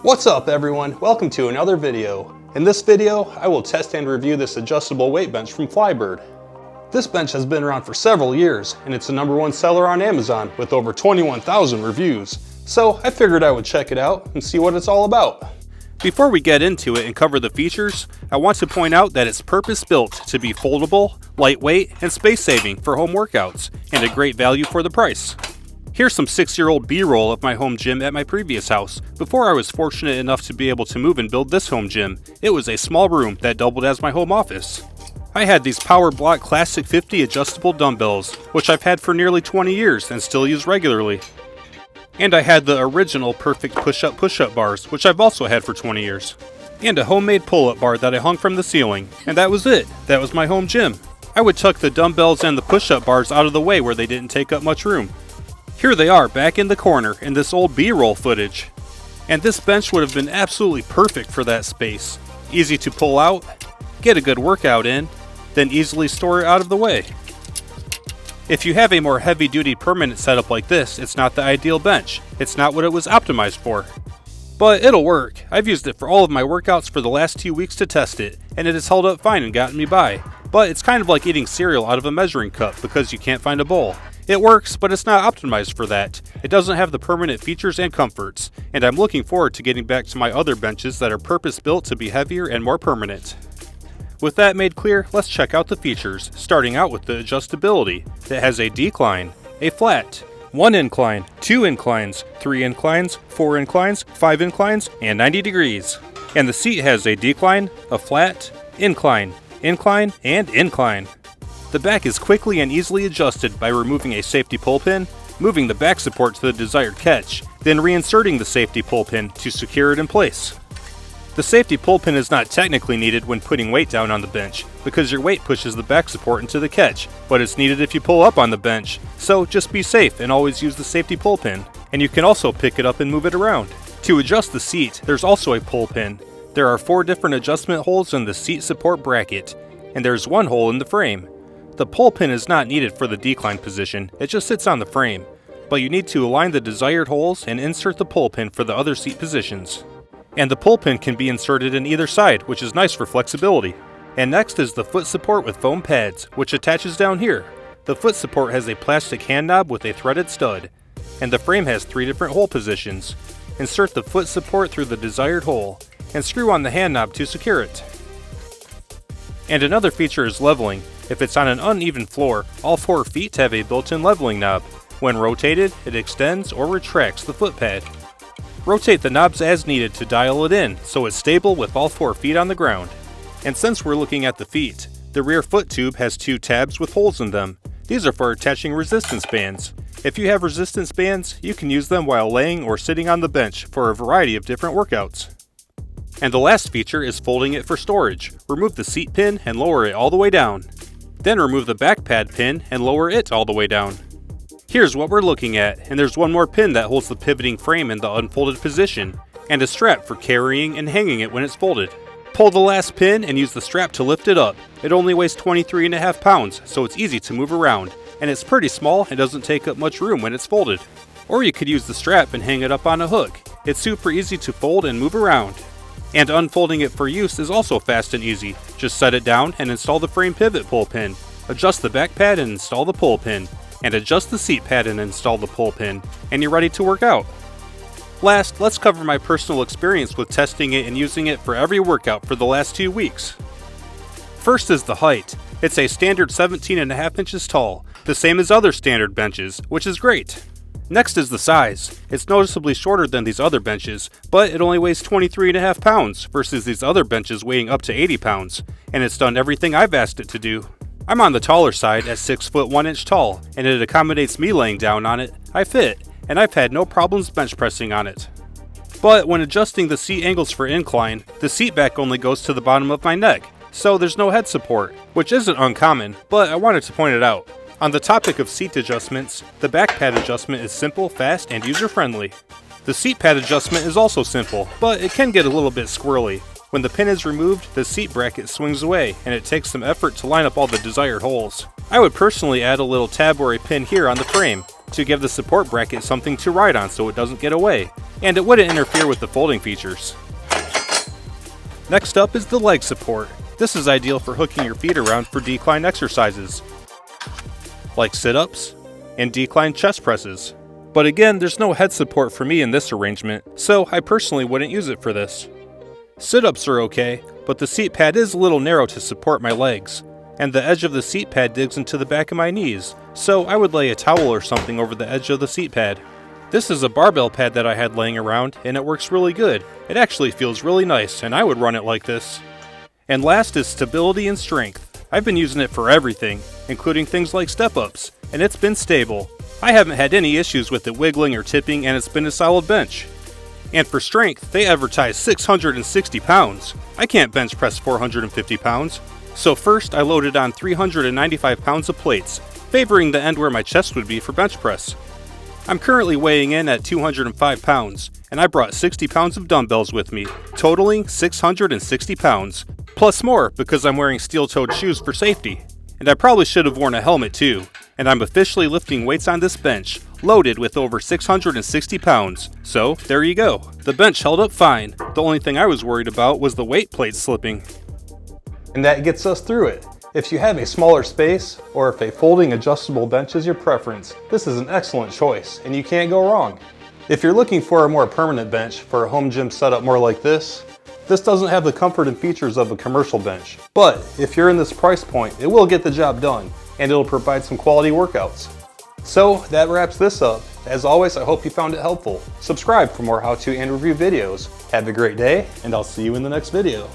What's up everyone? Welcome to another video. In this video, I will test and review this adjustable weight bench from Flybird. This bench has been around for several years and it's the #1 seller on Amazon with over 21,000 reviews. So I figured I would check it out and see what it's all about. Before we get into it and cover the features, I want to point out that it's purpose-built to be foldable, lightweight, and space-saving for home workouts, and a great value for the price. Here's some 6-year-old B-roll of my home gym at my previous house. Before I was fortunate enough to be able to move and build this home gym, it was a small room that doubled as my home office. I had these Power Block Classic 50 adjustable dumbbells, which I've had for nearly 20 years and still use regularly. And I had the original Perfect push-up bars, which I've also had for 20 years. And a homemade pull-up bar that I hung from the ceiling. And that was it. That was my home gym. I would tuck the dumbbells and the push-up bars out of the way where they didn't take up much room. Here they are back in the corner in this old B-roll footage. And this bench would have been absolutely perfect for that space. Easy to pull out, get a good workout in, then easily store it out of the way. If you have a more heavy-duty permanent setup like this, it's not the ideal bench. It's not what it was optimized for. But it'll work. I've used it for all of my workouts for the last 2 weeks to test it, and it has held up fine and gotten me by. But it's kind of like eating cereal out of a measuring cup because you can't find a bowl. It works, but it's not optimized for that. It doesn't have the permanent features and comforts, and I'm looking forward to getting back to my other benches that are purpose-built to be heavier and more permanent. With that made clear, let's check out the features, starting out with the adjustability. It has a decline, a flat, 1 incline, 2 inclines, 3 inclines, 4 inclines, 5 inclines, and 90 degrees. And the seat has a decline, a flat, incline, incline, and incline. The back is quickly and easily adjusted by removing a safety pull pin, moving the back support to the desired catch, then reinserting the safety pull pin to secure it in place. The safety pull pin is not technically needed when putting weight down on the bench, because your weight pushes the back support into the catch, but it's needed if you pull up on the bench, so just be safe and always use the safety pull pin. And you can also pick it up and move it around. To adjust the seat, there's also a pull pin. There are 4 different adjustment holes in the seat support bracket, and there's 1 hole in the frame. The pull pin is not needed for the decline position, it just sits on the frame, but you need to align the desired holes and insert the pull pin for the other seat positions. And the pull pin can be inserted in either side, which is nice for flexibility. And next is the foot support with foam pads, which attaches down here. The foot support has a plastic hand knob with a threaded stud, and the frame has 3 different hole positions. Insert the foot support through the desired hole, and screw on the hand knob to secure it. And another feature is leveling. If it's on an uneven floor, all 4 feet have a built-in leveling knob. When rotated, it extends or retracts the foot pad. Rotate the knobs as needed to dial it in, so it's stable with all 4 feet on the ground. And since we're looking at the feet, the rear foot tube has 2 tabs with holes in them. These are for attaching resistance bands. If you have resistance bands, you can use them while laying or sitting on the bench for a variety of different workouts. And the last feature is folding it for storage. Remove the seat pin and lower it all the way down. Then remove the back pad pin and lower it all the way down. Here's what we're looking at, and there's 1 more pin that holds the pivoting frame in the unfolded position, and a strap for carrying and hanging it when it's folded. Pull the last pin and use the strap to lift it up. It only weighs 23.5 pounds, so it's easy to move around, and it's pretty small and doesn't take up much room when it's folded. Or you could use the strap and hang it up on a hook. It's super easy to fold and move around. And unfolding it for use is also fast and easy. Just set it down and install the frame pivot pull pin. Adjust the back pad and install the pull pin. And adjust the seat pad and install the pull pin. And you're ready to work out. Last, let's cover my personal experience with testing it and using it for every workout for the last 2 weeks. First is the height. It's a standard 17.5 inches tall, the same as other standard benches, which is great. Next is the size. It's noticeably shorter than these other benches, but it only weighs 23.5 pounds versus these other benches weighing up to 80 pounds, and it's done everything I've asked it to do. I'm on the taller side at 6 foot 1 inch tall, and it accommodates me laying down on it. I fit, and I've had no problems bench pressing on it. But when adjusting the seat angles for incline, the seat back only goes to the bottom of my neck, so there's no head support, which isn't uncommon, but I wanted to point it out. On the topic of seat adjustments, the back pad adjustment is simple, fast, and user-friendly. The seat pad adjustment is also simple, but it can get a little bit squirrely. When the pin is removed, the seat bracket swings away, and it takes some effort to line up all the desired holes. I would personally add a little tab or a pin here on the frame, to give the support bracket something to ride on so it doesn't get away. and it wouldn't interfere with the folding features. Next up is the leg support. This is ideal for hooking your feet around for decline exercises, like sit-ups and decline chest presses. But again, there's no head support for me in this arrangement, so I personally wouldn't use it for this. Sit-ups are okay, but the seat pad is a little narrow to support my legs, and the edge of the seat pad digs into the back of my knees, so I would lay a towel or something over the edge of the seat pad. This is a barbell pad that I had laying around, and it works really good. It actually feels really nice, and I would run it like this. And last is stability and strength. I've been using it for everything, including things like step-ups, and it's been stable. I haven't had any issues with it wiggling or tipping, and it's been a solid bench. And for strength, they advertise 660 pounds. I can't bench press 450 pounds. So first, I loaded on 395 pounds of plates, favoring the end where my chest would be for bench press. I'm currently weighing in at 205 pounds, and I brought 60 pounds of dumbbells with me, totaling 660 pounds, plus more because I'm wearing steel-toed shoes for safety. And I probably should have worn a helmet too. And I'm officially lifting weights on this bench, loaded with over 660 pounds. So, there you go. The bench held up fine. The only thing I was worried about was the weight plate slipping. And that gets us through it. If you have a smaller space, or if a folding adjustable bench is your preference, this is an excellent choice, and you can't go wrong. If you're looking for a more permanent bench for a home gym setup more like this doesn't have the comfort and features of a commercial bench. But if you're in this price point, it will get the job done, and it'll provide some quality workouts. So that wraps this up. As always, I hope you found it helpful. Subscribe for more how-to and review videos. Have a great day, and I'll see you in the next video.